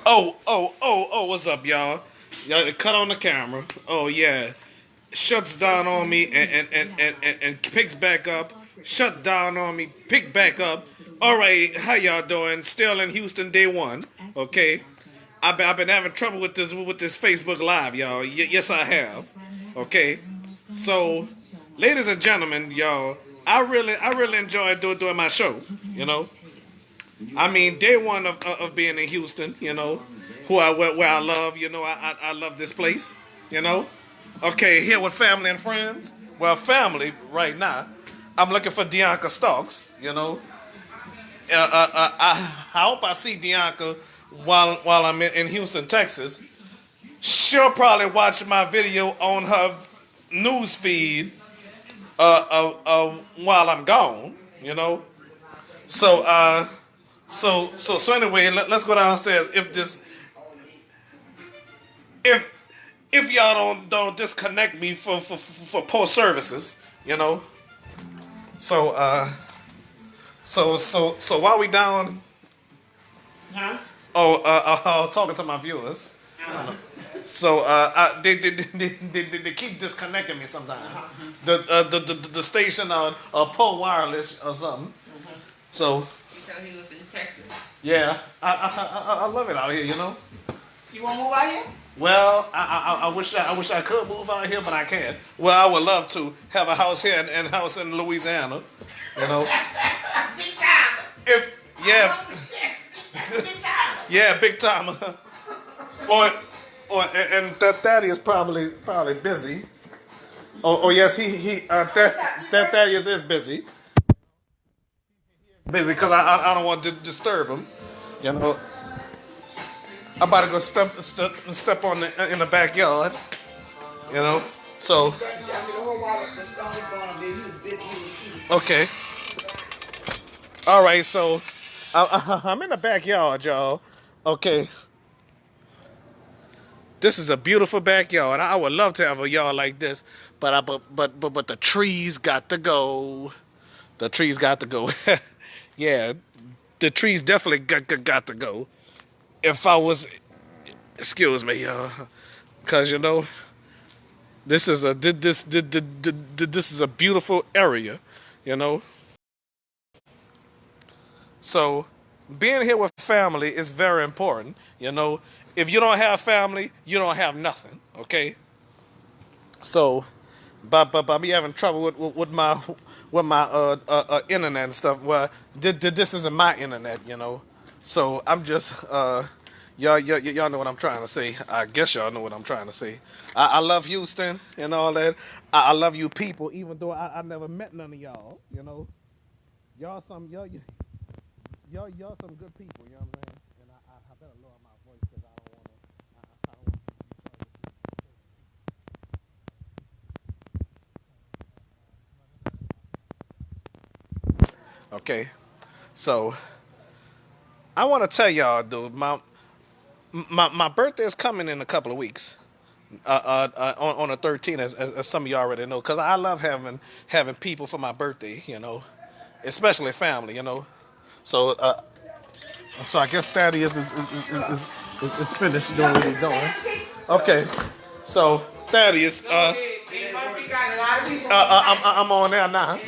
What's up, y'all? Y'all cut on the camera. Oh yeah. Shuts down on me and picks back up. Shut down on me, pick back up. Alright, how y'all doing? Still in Houston, day one. Okay. I've been having trouble with this Facebook Live, y'all. Yes I have. Okay. So, ladies and gentlemen, y'all, I really enjoy doing my show, you know. I mean, day one of being in Houston, you know, where I love, you know, I love this place, you know. Okay, here with family and friends. Well, family right now. I'm looking for Dianca Stokes, you know. I hope I see Dianca while I'm in Houston, Texas. She'll probably watch my video on her news feed while I'm gone, you know. So so anyway, let's go downstairs. If if y'all don't disconnect me for poor services, you know. So so while we down, Huh? talking to my viewers. So they keep disconnecting me sometimes. The station on Poe Wireless or something. So So he was in Texas. yeah, I love it out here, you know. You want to move out here? Well, I wish I could move out here, but I can't. Well, I would love to have a house here and a house in Louisiana, you know. Big time. If yeah, Big time. yeah, big time. And that Thaddeus probably busy. Oh yes, that Thaddeus is busy. Busy because I don't want to disturb him, you know. I'm about to go step on in the backyard, you know. So okay, all right. So I'm in the backyard, y'all. Okay, this is a beautiful backyard. I would love to have a yard like this, but the trees got to go. The trees got to go. Yeah, the trees definitely got to go. If I was, excuse me, cause you know, this is a beautiful area, you know. So, being here with family is very important, you know. If you don't have family, you don't have nothing, okay. So, by me having trouble with my internet and stuff, well, this isn't my internet, you know. So I'm just y'all know what I'm trying to say. I guess y'all know what I'm trying to say. I love Houston and all that. I love you people, even though I never met none of y'all. You know, y'all some good people. You know what I'm saying? And I better lower my voice because I don't want to. I don't want to. Okay, so I want to tell y'all, dude, my birthday is coming in a couple of weeks. On the 13th, as some of you already know, because I love having people for my birthday, you know, especially family, you know. So so I guess Thaddeus is finished doing what he's doing. Okay, so Thaddeus, I'm on there now.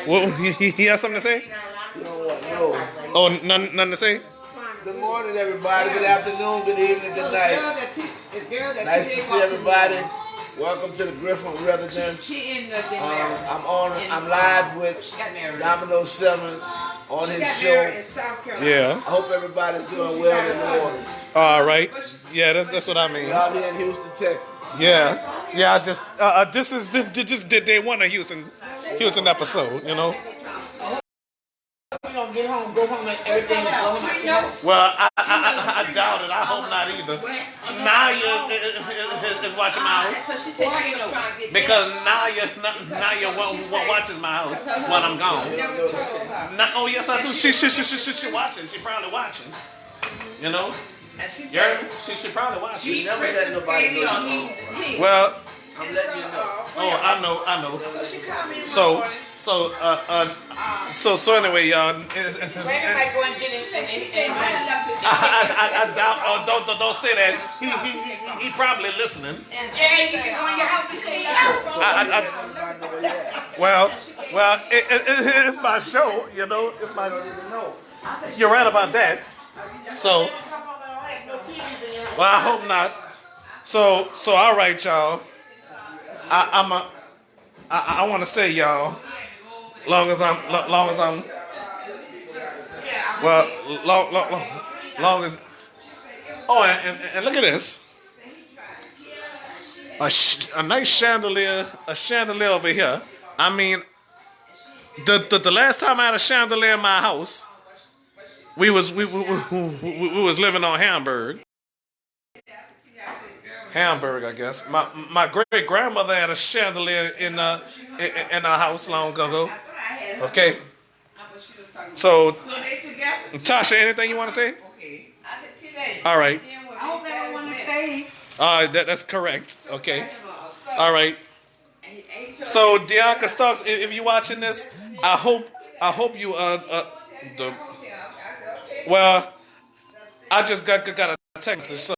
Well, he has something to say? No. Oh, nothing to say? Good morning, everybody. Good afternoon, good evening, good night. Nice to see everybody. Welcome to the Griffin Residence. I'm live with Dominoes Seven on his show. Yeah. I hope everybody's doing well in New Orleans. All right. Yeah, that's what I mean. We're out here in Houston, Texas. Yeah. I just this is just day one of Houston episode, you know. You don't get home, go home, and everything is going like Well, I doubt it. I hope not either. Naya is watching my house because Naya watches my house when I'm gone. Oh yes, I do. She watching. She probably watching. You know. She probably watching. You never let nobody know. Well. I'm letting you know. Oh, I know. So anyway, y'all. Brandon might go and get it and I doubt. Don't say that. He probably listening. yeah, you can go in your house and clean your house. Well, it's my show. You know, it's my. You're right about that. So, well, I hope not. So all right, y'all. I want to say, y'all. Long as I'm. Well, long as. Oh, and look at this. A nice chandelier, over here. I mean, the last time I had a chandelier in my house, we was living on Hamburg, I guess. My great grandmother had a chandelier in our house long ago. Okay. So, Tasha, anything you want to say? All right. I hope everyone is safe. That's correct. Okay. All right. So, Dianca Stokes, if you're watching this, I hope you well, I just got a text. So